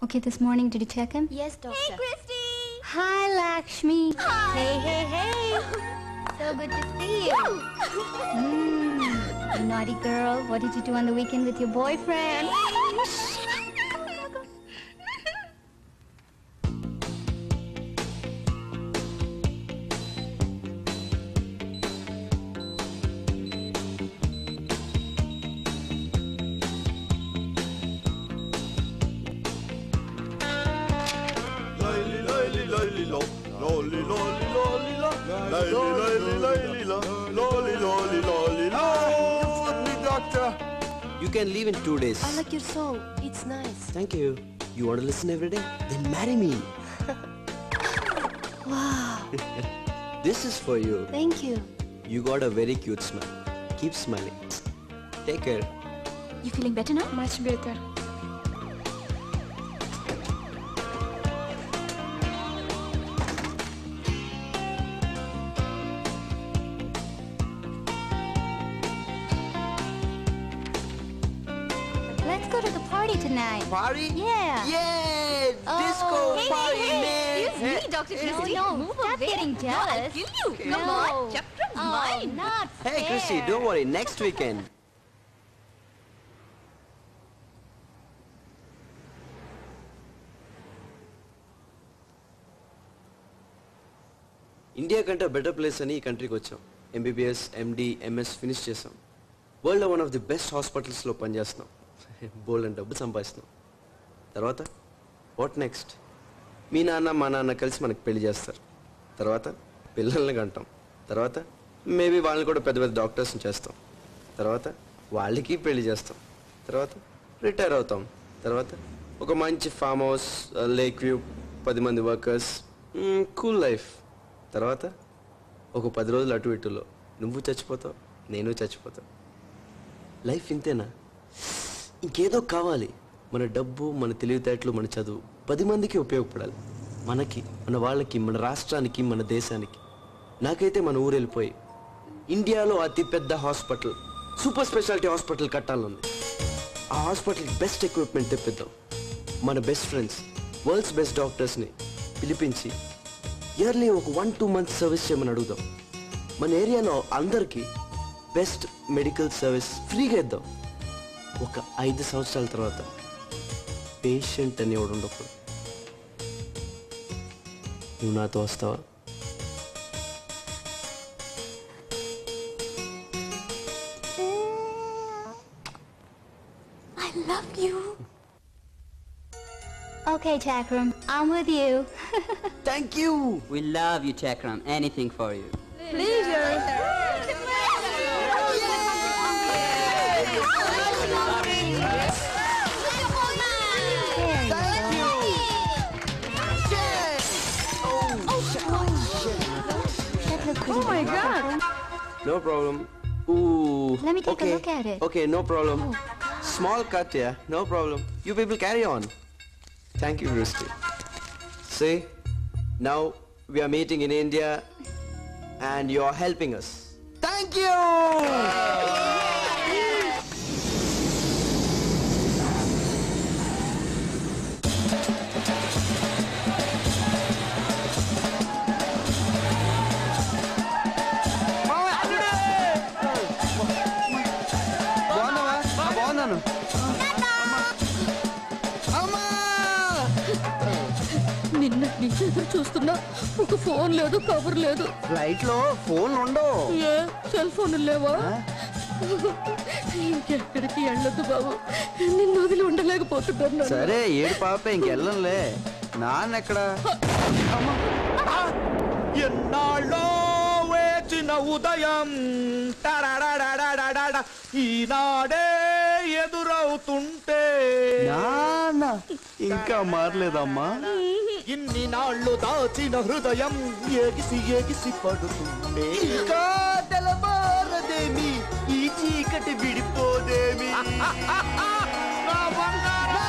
Okay, this morning, did you check him? Yes, doctor. Hey, Christy! Hi, Lakshmi. Hi. Hey. So good to see you. You naughty girl. What did you do on the weekend with your boyfriend? You can leave in 2 days. I like your song. It's nice. Thank you. You want to listen every day? Then marry me. Wow. This is for you. Thank you. You got a very cute smile. Keep smiling. Take care. You feeling better now? Much better. Let's go to the party tonight. Party? Yeah. Yeah! Disco party, man! Excuse me, Dr. Christy. No, Move stop away. getting jealous. I'll kill you. Come No. on, chapter of mine. Not Hey, fair. Chrissy, don't worry. Next weekend. India కంటే better place అని ఈ కంట్రీకి వచ్చాం. MBBS, ఎండి, MS finish చేసాం. వరల్డ్లో one of the best హాస్పిటల్స్లో పనిచేస్తున్నాం. బోల్డ్ అని డబ్బు సంపాదిస్తున్నాం. తర్వాత వాట్ నెక్స్ట్? మీ నాన్న మా నాన్న కలిసి మనకు పెళ్లి చేస్తారు. తర్వాత పిల్లల్ని కంటాం. తర్వాత మేబీ వాళ్ళని కూడా పెద్ద పెద్ద డాక్టర్స్ని చేస్తాం. తర్వాత వాళ్ళకి పెళ్లి చేస్తాం. తర్వాత రిటైర్ అవుతాం. తర్వాత ఒక మంచి ఫామ్ హౌస్, లేక్ వ్యూ, 10 మంది వర్కర్స్, కూల్ లైఫ్. తర్వాత ఒక 10 రోజులు అటు ఇటులో నువ్వు చచ్చిపోతావు, నేను చచ్చిపోతావు. లైఫ్ ఇంతేనా? ఇంకేదో కావాలి. మన డబ్బు, మన తెలివితేటలు, మన చదువు 10 మందికి ఉపయోగపడాలి. మనకి, మన వాళ్ళకి, మన రాష్ట్రానికి, మన దేశానికి. నాకైతే మన ఊరు వెళ్ళిపోయి ఇండియాలో అతిపెద్ద హాస్పిటల్, సూపర్ స్పెషాలిటీ హాస్పిటల్ కట్టాలని. ఆ హాస్పిటల్ బెస్ట్ ఎక్విప్మెంట్ తెప్పిద్దాం. మన బెస్ట్ ఫ్రెండ్స్, వరల్డ్స్ బెస్ట్ డాక్టర్స్ని పిలిపించి ఇయర్లీ ఒక 1-2 మంత్స్ సర్వీస్ చేయమని అడుగుదాం. మన ఏరియాలో అందరికీ బెస్ట్ మెడికల్ సర్వీస్ ఫ్రీగా ఇద్దాం. ఒక 5 సంవత్సరాల తర్వాత పేషెంట్ అనేవాడు ఉండకూడదు. నువ్వు నాతో వస్తావా? I love you. Okay, Chakram, I'm with you. Thank you. We love you, Chakram. Anything for you. Oh my God! No problem. Ooh. Let me take a okay. look at it. Okay, no problem. Small cut, yeah. No problem. You people carry on. Thank you, Christy. See, now we are meeting in India and you are helping us. Thank you! బాగున్నాను. నిన్న నుంచి ఎదురు చూస్తున్నా. ఒక phone లేదు, cover లేదు. Flight లో phone ఉండవు. ఏ సెల్ ఫోన్ లేవా? ఇంకెక్కడికి వెళ్ళొద్దు బాబు. నిన్ను వదిలి ఉండలేకపోతున్నాను. సరే, ఏడు పాప ఇంకెళ్ళంలే. నాన్న ఎక్కడ? ఎన్నాళ్ళో వేచిన ఉదయం టడడడడడడడ, ఈనాడే ఎదురవుతుంటే నాన్న ఇంకా మారలేదమ్మా. ఇన్ని నాళ్ళు దాచిన హృదయం ఎగిసి ఎగిసి పడుతుంటే ఇంకా తెలబారదేమి, ఈ చీకటి విడిపోదేమి. నా బంగారం!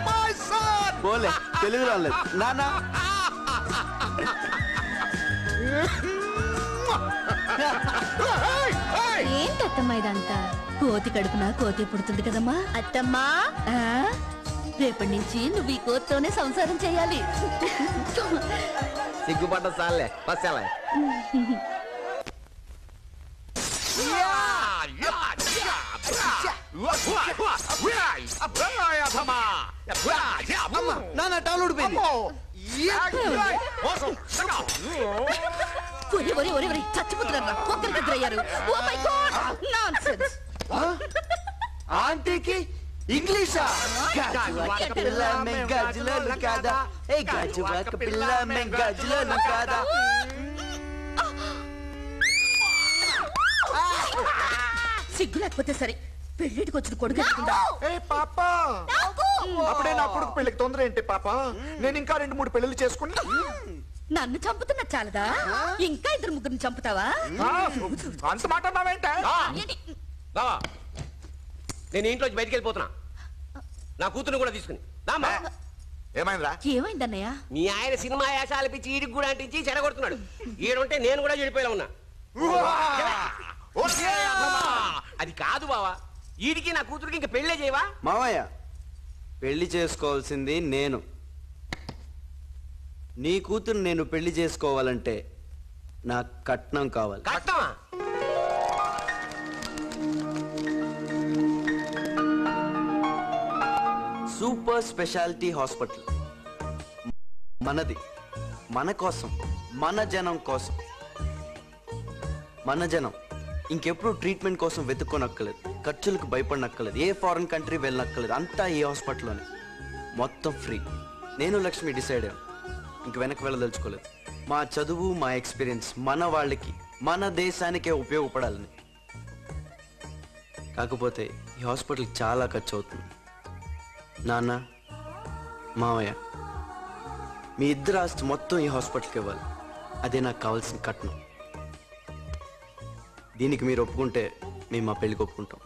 My son! పోలే, తెలుగు రాలేదు నాన్న. Hey! ఏంటత్తమ్మా ఇదంతా? కోతి కడుపున కోతి పుడుతుంది కదమ్మా. అత్తమ్మా ఆ? రేపటి నుంచి నువ్వు ఈ కోతితోనే సంసారం చేయాలి. సిగ్గుపడ్డ చాలే బస్సాలే నాన్న టవల్ ఊడిపోయింది. ఒరే ఒరే ఒరే ఒరే చచ్చిపోతున్నారా? ఒక్కరికిద్దరయ్యారు. Oh my god nonsense. ఆంటీకి ఇంగ్లీషా? గాజువాక పిల్ల మే గాజులను కాదా, ఏ గాజువాక పిల్ల మే గాజులను కాదా. సిగ్గు లేకపోతే సరే, పెళ్లిటికి వచ్చిన కొడుకు ఎత్తుకుందా? ఏ పాప అప్పుడే నా కొడుకు పెళ్ళికి తొందర ఏంటి పాప? నేను ఇంకా 2-3 పెళ్ళిళ్ళు చేసుకుని నన్ను చంపుతున్నా చాలదా? ఇంకా 2-3 చంపుతావా? అంత మాట అన్నావేంటే? ఏంటి? బావా నేను ఇంట్లోంచి బయటికి వెళ్ళిపోతున్నా. నా కూతురు కూడా తీసుకుని దామా. ఏమైందిరా? ఏమైందన్నయ్య? మీ ఆయన సినిమా యాసాలు పిచ్చి ఈడికి కూడా అంటించి చెడగొడుతున్నాడు. ఈడుంటే నేను కూడా చెడిపోయేలా ఉన్నా. అది కాదు బావా, ఈడికి నా కూతురికి ఇంకా పెళ్ళే చేయవా? మావయ్య, పెళ్లి చేసుకోవాల్సింది నేను. నీ కూతురు నేను పెళ్లి చేసుకోవాలంటే నాకు కట్నం కావాలి. కట్టమా? సూపర్ స్పెషాలిటీ హాస్పిటల్ మనది, మన కోసం, మన జనం కోసం. మన జనం ఇంకెప్పుడు ట్రీట్మెంట్ కోసం వెతుక్కోనక్కలేదు, ఖర్చులకు భయపడనక్కలేదు, ఏ ఫారెన్ కంట్రీ వెళ్ళనక్కలేదు. అంతా ఈ హాస్పిటల్లోనే, మొత్తం ఫ్రీ. నేను లక్ష్మి డిసైడ్ అయ్యాను, ఇంక వెనక్కి వెళ్ళదలుచుకోలేదు. మా చదువు, మా ఎక్స్పీరియన్స్ మన వాళ్ళకి, మన దేశానికే ఉపయోగపడాలని. కాకపోతే ఈ హాస్పిటల్కి చాలా ఖర్చు అవుతుంది. నాన్న, మావయ్య, మీ ఇద్దరు ఆస్తి మొత్తం ఈ హాస్పిటల్కి ఇవ్వాలి. అదే నాకు కావాల్సిన కట్నం. దీనికి మీరు ఒప్పుకుంటే మేము మా పెళ్లికి ఒప్పుకుంటాం.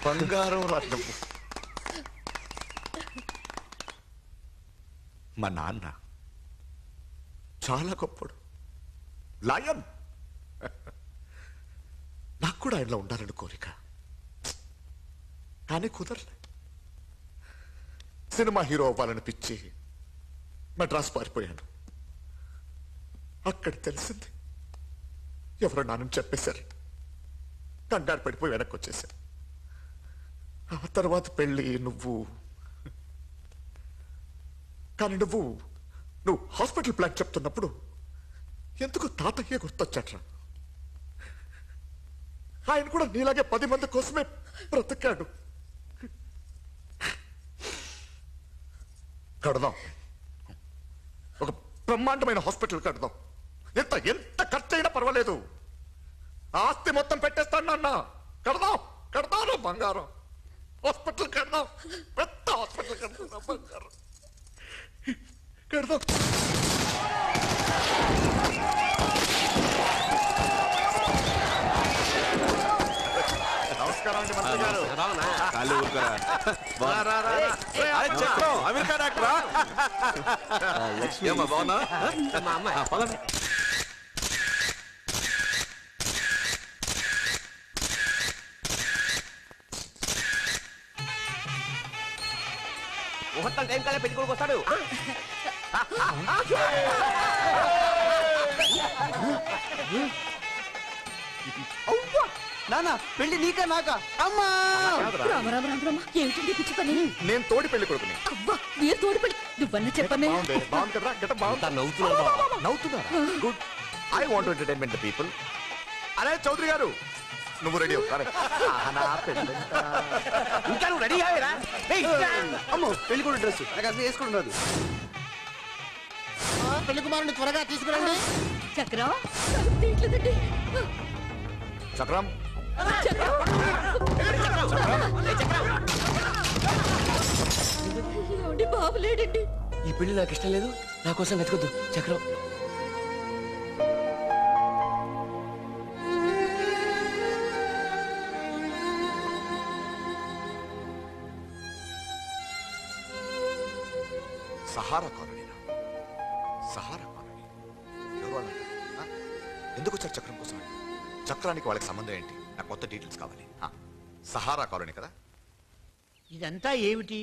బంగారం రత్నం. మా నాన్న చాలా గొప్పడు, లయన్. నాకు కూడా ఆయనలో ఉండాలని కోరిక, కానీ కుదరలే. సినిమా హీరో అవ్వాలని పిచ్చి మద్రాసు పారిపోయాను. అక్కడ తెలిసింది ఎవరో నాన్నని చెప్పేశారు. కంగారు పడిపోయి వెనక్కి వచ్చేసాను. ఆ తర్వాత పెళ్ళి, నువ్వు. కానీ నువ్వు హాస్పిటల్ ప్లాన్ చెప్తున్నప్పుడు ఎందుకు తాతయ్య గుర్తొచ్చట్రా? ఆయన కూడా నీలాగే 10 మంది కోసమే బ్రతికాడు. కడదాం, ఒక బ్రహ్మాండమైన హాస్పిటల్ కడదాం. ఎంత ఖర్చు అయినా పర్వాలేదు. ఆస్తి మొత్తం పెట్టేస్తాను నాన్న. కడదాం బంగారం. హాస్పిటల్ కడదాం, పెద్ద హాస్పిటల్ కడదాం, బంగారం కడదాం. నమస్కారం అండి మంత్రి గారు. అమెరికా డాక్టరా? లక్ష్మి బాగున్నా? మా అమ్మాయి ముహూర్తం టైం కల్లా పెట్టుకోడికి వస్తాడు. నాన్న, పెళ్లి నీకా నాకా? అమ్మా! రామ రామ రామ రామ, ఏమిటండి పిచ్చి పని? నేను తోడి పెళ్లి కొడుకుని. అబ్బా, మీరు తోడు పెళ్లి నువ్వన్నా చెప్పనే. బాగుంది కదా, గెటప్ బాగుంది. నవ్వుతున్నారా? Good. I want to entertainment the people. అరే చౌదరి గారు, నువ్వు రెడీ అవుతారా? ఇంకా నువ్వు రెడీ అయ్యారా? అమ్మో, పెళ్లి కూడా డ్రెస్ నాకు అసలు వేసుకుంటున్నది. పెళ్లి కుమారుని త్వరగా తీసుకురండి. చక్రం తీయట్లేదండి. చక్రం, ఏమండి, బాబు లేడండి. ఈ పెళ్లి నాకు ఇష్టం లేదు, నా కోసం వెతకొద్దు. చక్రం సహారా కాలనీ. సహారా కాలనీ ఎందుకు వచ్చారు చక్రం కోసం? చక్రానికి వాళ్ళకి సంబంధం ఏంటి? నాకు కొత్త డీటెయిల్స్ కావాలి. సహారా కాలనీ కదా? ఇదంతా ఏమిటి?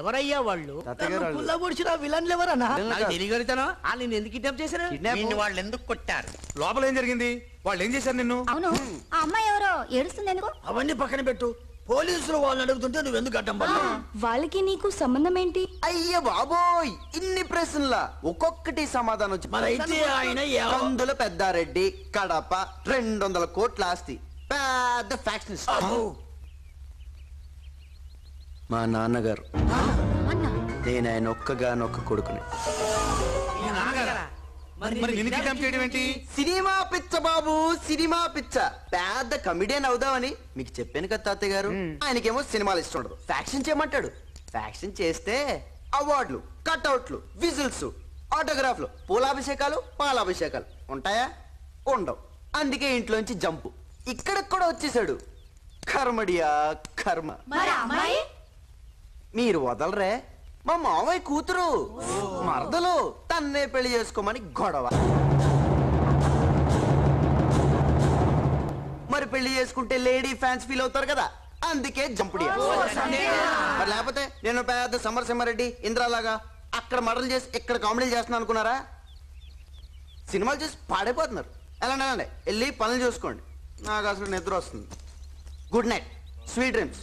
ఎవరయ్యా వాళ్ళు? పొడిచిన విలన్లు ఎవరన్నా? తెలియగలుగుతాను. వాళ్ళు ఎందుకు కిడ్నాప్ చేశారు? వాళ్ళు ఎందుకు కొట్టారు? లోపల ఏం జరిగింది? వాళ్ళు ఏం చేశారు నిన్ను? అవును, ఆ అమ్మాయి ఎవరో ఏడుస్తుంది ఎందుకు? అవన్నీ పక్కన పెట్టు. పోలీసులు వాళ్ళని అడుగుతుంటే నువ్వు ఎందుకు అడ్డం పడ్డావు? వాళ్ళకి నీకు సంబంధం ఏంటి? అయ్య బాబోయ్, ఇన్ని ప్రశ్నలా ఒక్కొక్కటి సమాధానం మరైతే ఆయన కందుల పెద్దారెడ్డి, కడప, 200 కోట్ల ఆస్తి, పెద్ద ఫ్యాక్షనిస్ట్. మా నాన్నగారు. నేను ఆయన ఒక్కగానొక్క కొడుకుని. సినిమా పిచ్చ బాబు, సినిమా పిచ్చ. పెద్ద కమిడియన్ అవుదామని మీకు చెప్పాను కదా తాతయ్య గారు. ఆయనకేమో సినిమాలు ఇష్టం ఉండదు, ఫ్యాక్షన్ చేయమంటాడు. ఫ్యాక్షన్ చేస్తే అవార్డులు, కట్అవుట్లు, విజిల్స్, ఆటోగ్రాఫ్లు, పూలాభిషేకాలు, పాలాభిషేకాలు ఉంటాయా? ఉండవు. అందుకే ఇంట్లోంచి జంపు. ఇక్కడికి కూడా వచ్చేసాడు. కర్మడియా కర్మ. మీరు వదలరే? మా మావయ్య కూతురు మరదలు, తన్నే పెళ్లి చేసుకోమని గొడవ. మరి పెళ్లి చేసుకుంటే లేడీ ఫ్యాన్స్ ఫీల్ అవుతారు కదా, అందుకే జంపుడియా. మరి లేకపోతే నేను పెద్ద సమరసింహారెడ్డి, ఇంద్రాలాగా అక్కడ మర్డర్లు చేసి ఇక్కడ కామెడీలు చేస్తున్నాను అనుకున్నారా? సినిమాలు చూసి పాడైపోతున్నారు. ఎలాంటి వెళ్ళి పనులు చూసుకోండి. నాకు అసలు నిద్ర వస్తుంది. Good night, sweet dreams.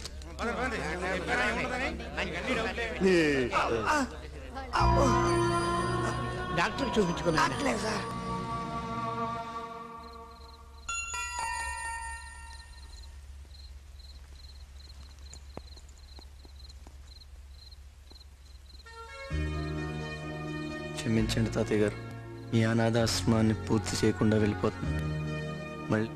Doctor చూపించుకున్నా. క్షమించండి తాతయ్య గారు, మీ అనాథాశ్రమాన్ని పూర్తి చేయకుండా వెళ్ళిపోతున్నాను. మళ్ళీ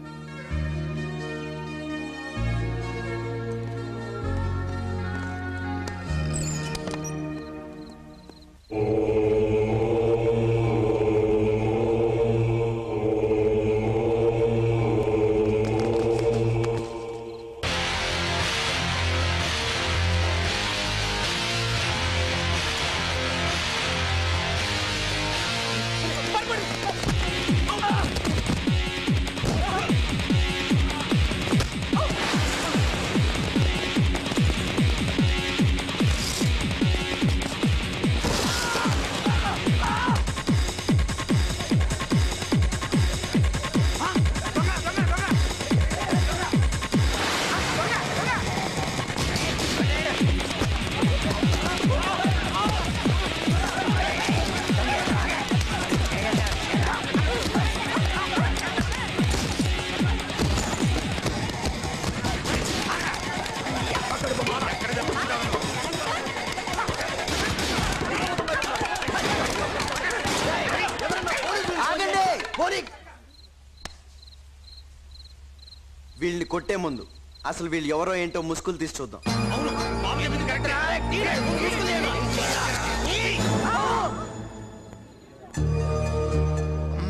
వీళ్ళని కొట్టే ముందు అసలు వీళ్ళు ఎవరో ఏంటో ముసుగులు తీసి చూద్దాం.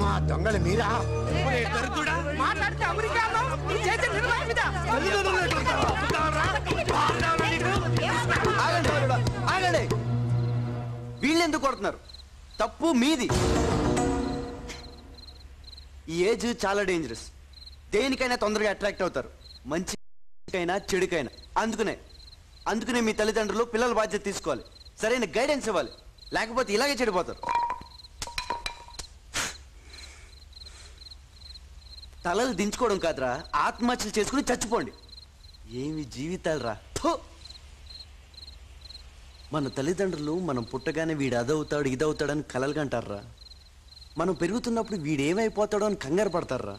మా దొంగలు మీరా? ఆగండి, వీళ్ళెందుకు కొడుతున్నారు? తప్పు మీది. ఈ ఏజ్ చాలా డేంజరస్. దేనికైనా తొందరగా అట్రాక్ట్ అవుతారు, మంచికైనా చెడుకైనా. అందుకనే మీ తల్లిదండ్రులు పిల్లల బాధ్యత తీసుకోవాలి, సరైన గైడెన్స్ ఇవ్వాలి, లేకపోతే ఇలాగే చెడిపోతారు. తలలు దించుకోవడం కాదురా, ఆత్మహత్యలు చేసుకుని చచ్చిపోండి. ఏమి జీవితాలు రా. మన తల్లిదండ్రులు మనం పుట్టగానే వీడు అదవుతాడు ఇదవుతాడని కలలు కంటారా. మనం పెరుగుతున్నప్పుడు వీడేమైపోతాడో అని కంగారు పడతారా.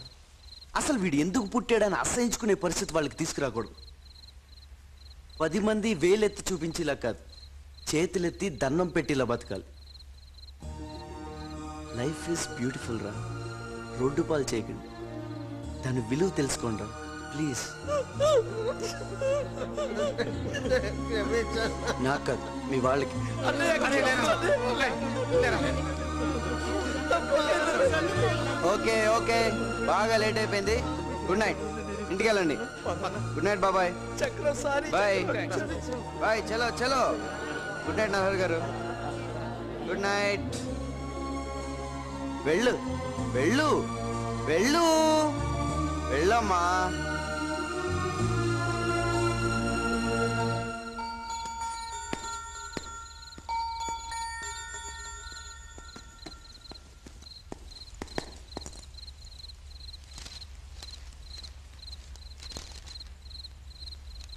అసలు వీడు ఎందుకు పుట్టాడని అసహించుకునే పరిస్థితి వాళ్ళకి తీసుకురాకూడదు. 10 మంది వేలెత్తి చూపించేలా కాదు, చేతులెత్తి దండం పెట్టేలా బతకాలి. లైఫ్ ఈజ్ బ్యూటిఫుల్ రా. రోడ్డు పాలు చేయకండి, దాని విలువ తెలుసుకోండి రా ప్లీజ్. నాకు కాదు, మీ వాళ్ళకి. ఓకే ఓకే, బాగా లేట్ అయిపోయింది. గుడ్ నైట్, ఇంటికి వెళ్ళండి. గుడ్ నైట్ బాబాయ్. బాయ్ బాయ్, చలో చలో. గుడ్ నైట్ నహర్ గారు. Good night. వెళ్ళు వెళ్ళు. వెళ్ళు వెళ్ళమ్మా.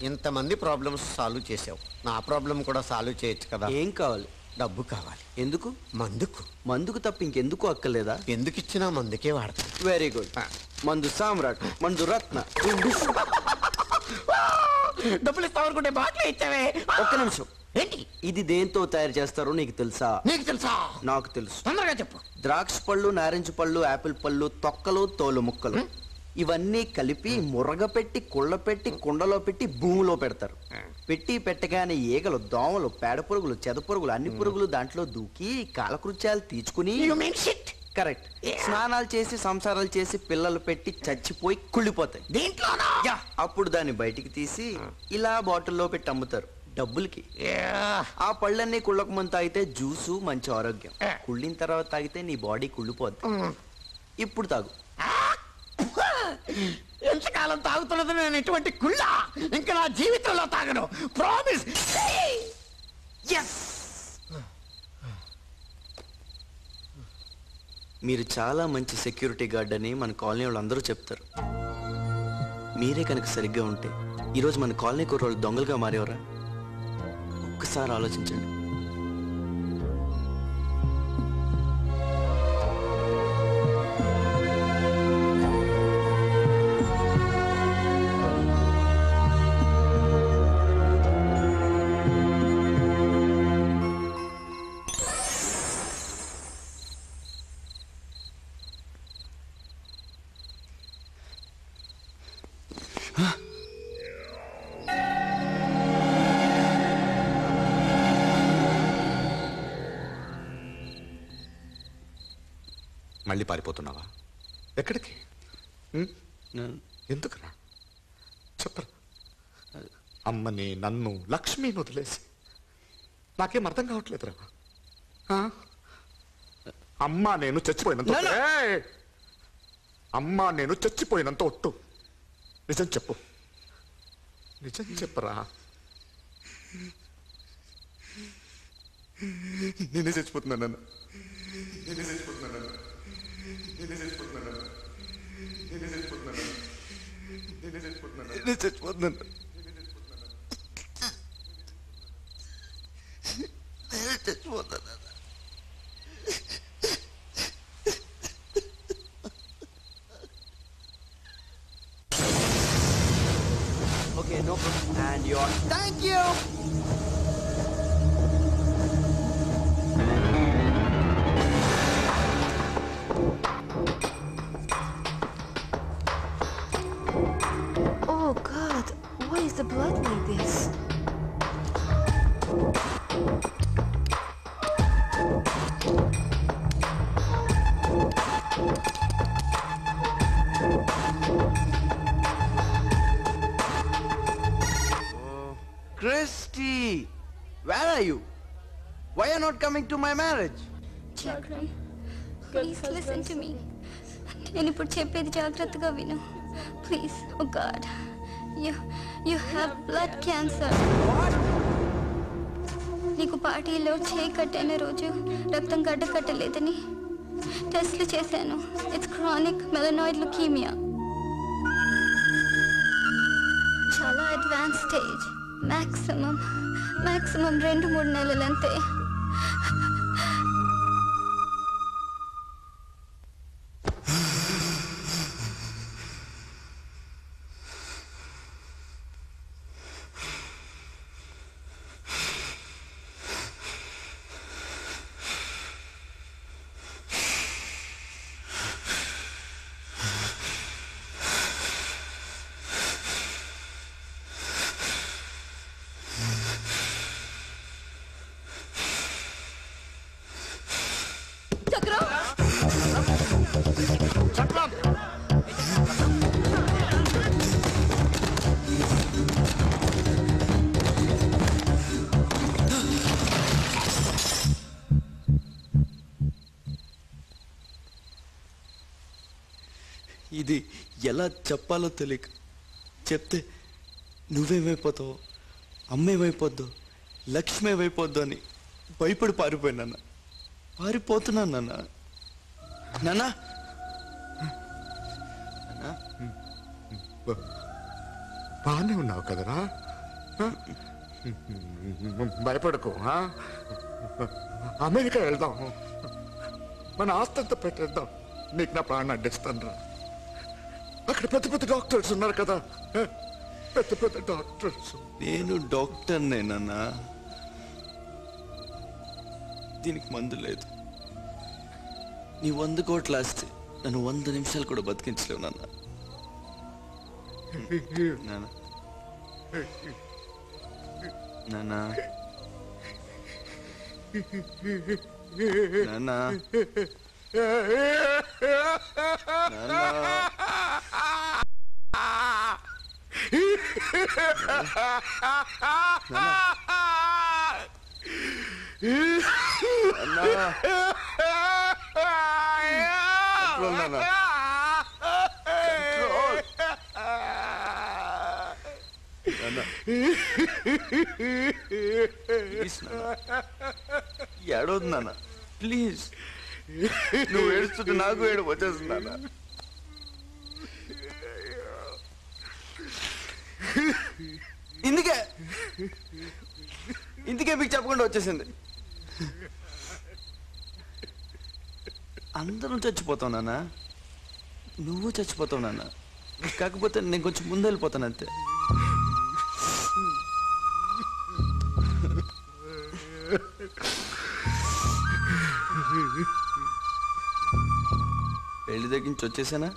ఇంతమంది ప్రాబ్లమ్స్ సాల్వ్ చేసావు, నా ప్రాబ్లం కూడా సాల్వ్ చేయొచ్చు కదా. ఏం కావాలి? డబ్బు కావాలి. ఎందుకు? మందుకు. మందుకు తప్ప ఇంకెందుకు అక్కర్లేదా? ఎందుకు ఇచ్చినా మందుకే వాడతాను. Very good. మందు సామ్రాట్, మందు రత్న. డబ్బులు ఇస్తావు అనుకుంటే బాటిల్ ఇచ్చావే. ఒక్క నిమిషం. ఏంటి ఇది దేంతో తయారు చేస్తారో నీకు తెలుసా? నీకు తెలుసా? నాకు తెలుసు. తొందరగా చెప్పు. ద్రాక్ష పళ్ళు, నారింజ పళ్ళు, యాపిల్ పళ్ళు, తొక్కలు, తోలు ముక్కలు ఇవన్నీ కలిపి మురగ పెట్టి కుళ్ళ పెట్టి కుండలో పెట్టి భూమిలో పెడతారు. పెట్టి పెట్టగానే ఈగలు, దోమలు, పేడ పురుగులు, చెద పురుగులు, అన్ని పురుగులు దాంట్లో దూకి కాలకృత్యాలు తీర్చుకుని కరెక్ట్ స్నానాలు చేసి సంసారాలు చేసి పిల్లలు పెట్టి చచ్చిపోయి కుళ్ళిపోతాయి. దీంట్లోనా? అప్పుడు దాన్ని బయటికి తీసి ఇలా బాటిల్లో పెట్టి అమ్ముతారు డబ్బులకి. ఆ పళ్ళన్నీ కుళ్ళక ముందు తాగితే జ్యూసు మంచి ఆరోగ్యం. కుళ్ళిన తర్వాత తాగితే నీ బాడీ కుళ్ళిపోద్ది. ఇప్పుడు తాగు. ఎంతకాలం తాగుతున్నది నేను ఎటువంటి కుళ్ళ ఇంకా నా జీవితంలో తాగను. ప్రామిస్. మీరు చాలా మంచి సెక్యూరిటీ గార్డ్ అని మన కాలనీ వాళ్ళు అందరూ చెప్తారు. మీరే కనుక సరిగ్గా ఉంటే ఈరోజు మన కాలనీ కుర్రోళ్ళు దొంగలుగా మారేవరా? ఒక్కసారి ఆలోచించండి. మళ్ళీ పారిపోతున్నావా? ఎక్కడికి? ఎందుకురా చెప్పరా? అమ్మని, నన్ను, లక్ష్మిని వదిలేసి నాకేం అర్థం కావట్లేదురా. అమ్మా నేను చచ్చిపోయినంత అమ్మా నేను చచ్చిపోయినంత ఒట్టు. నిజం చెప్పు, నిజం చెప్పరా. నేనే చచ్చిపోతున్నాను, నేనే చచ్చిపోతున్నాను, నేనే చచ్చిపోతున్నాను, నేనే చచ్చిపోతున్నాను, నేనే చచ్చిపోతున్నాను, నేనే చచ్చిపోతున్నాను, నేనే చచ్చిపోతున్నాను. Okay, no problem. And you're... Thank you! Oh God, why is the blood like this? Christy, where are you? Why are you not coming to my marriage? Chakram, please listen to me. నేను ఇప్పుడు చెప్పేది జాగ్రత్తగా విను. Please, oh God, you have blood cancer. నీకు పార్టీలో చేయి కట్టిన రోజు రక్తం గడ్డ కట్టలేదని టెస్ట్లు చేశాను. It's chronic myeloid leukaemia. చాలా అడ్వాన్స్ స్టేజ్. మాక్సిమం 2-3 నెలలంతే. ఇది ఎలా చెప్పాలో తెలియక చెప్తే నువ్వేమైపోతావు, అమ్మేమైపోద్దు, లక్ష్మి ఏమైపోద్దు అని భయపడి పారిపోయినా. పారిపోతున్నాను నాన్న. నాన్న బాగానే ఉన్నావు కదరా? భయపడకు. అమెరికా వెళ్దాం, మన ఆస్తంతా పెట్టేద్దాం. నీకు నా ప్రాణం అడ్డిస్తాను రా. అక్కడ పెద్ద పెద్ద డాక్టర్స్ ఉన్నారు కదా, పెద్ద పెద్ద డాక్టర్స్. నేను డాక్టర్నే నాన్న. దీనికి మందు లేదు. నీ 100 కోట్లు ఆస్తే నన్ను 100 నిమిషాలు కూడా బతికించలేవు నాన్న. నాన్న నాన్న నాన్న ఏడవద్దు నాన్న, ప్లీజ్. నువ్వు ఏడుస్తుంటే నాకు ఏడుపు వచ్చేస్తుంది నాన్న. ఇందుకే మీకు చెప్పకుండా వచ్చేసింది. అందరం చచ్చిపోతావు నాన్న, నువ్వు చచ్చిపోతావు నాన్న. కాకపోతే నేను కొంచెం ముందు వెళ్ళిపోతాను అంతే. పెళ్లి దగ్గరించి వచ్చేసానా?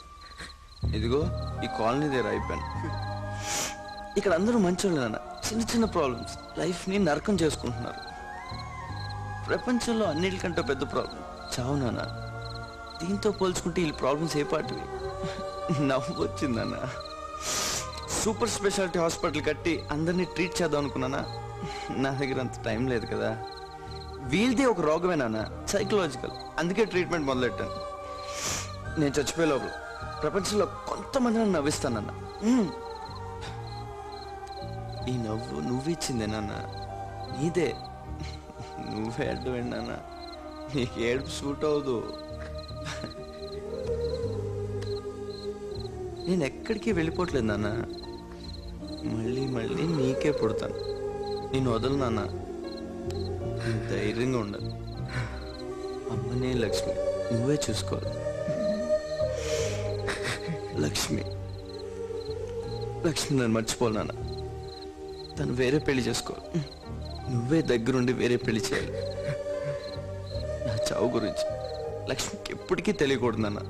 ఇదిగో ఈ కాలనీ దగ్గర అయిపోయాను. ఇక్కడ అందరూ మంచోళ్ళు నాన్న. చిన్న చిన్న ప్రాబ్లమ్స్ లైఫ్ని నరకం చేసుకుంటున్నారు. ప్రపంచంలో అన్నిటికంటే పెద్ద ప్రాబ్లం చావు నాన్న. దీంతో పోల్చుకుంటే ఈ ప్రాబ్లమ్స్ ఏ పాటివి? నవ్వు వచ్చిందన్న. సూపర్ స్పెషాలిటీ హాస్పిటల్ కట్టి అందరినీ ట్రీట్ చేద్దాం అనుకున్నానా? నా దగ్గర అంత టైం లేదు కదా. వీళ్ళది ఒక రోగమేనా, సైకలాజికల్. అందుకే ట్రీట్మెంట్ మొదలెట్టాను. నేను చచ్చిపోయే లోపల ప్రపంచంలో కొంతమంది నన్ను నవ్విస్తానన్న. ఈ నవ్వు నువ్విచ్చిందే నాన్న, నీదే. నువ్వే అడ్డు నాన్న. నీకు ఏడుపు సూట్ అవదు. నేను ఎక్కడికి వెళ్ళిపోవట్లేదు నాన్న. మళ్ళీ మళ్ళీ నీకే పుడతాను. నేను వదలు నాన్న. ధైర్యంగా ఉండాలి. అమ్మనే లక్ష్మి నువ్వే చూసుకోవాలి. లక్ష్మి నన్ను మర్చిపోవాలి నాన్న. తను వేరే పెళ్లి చేసుకోవాలి. నువ్వే దగ్గరుండి వేరే పెళ్లి చేయాలి. నా చావు గురించి లక్ష్మికి ఎప్పటికీ తెలియకూడదు నాన్న.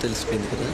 తెలిసిపోయింది కదా.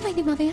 ఏమైంది మావయ్య?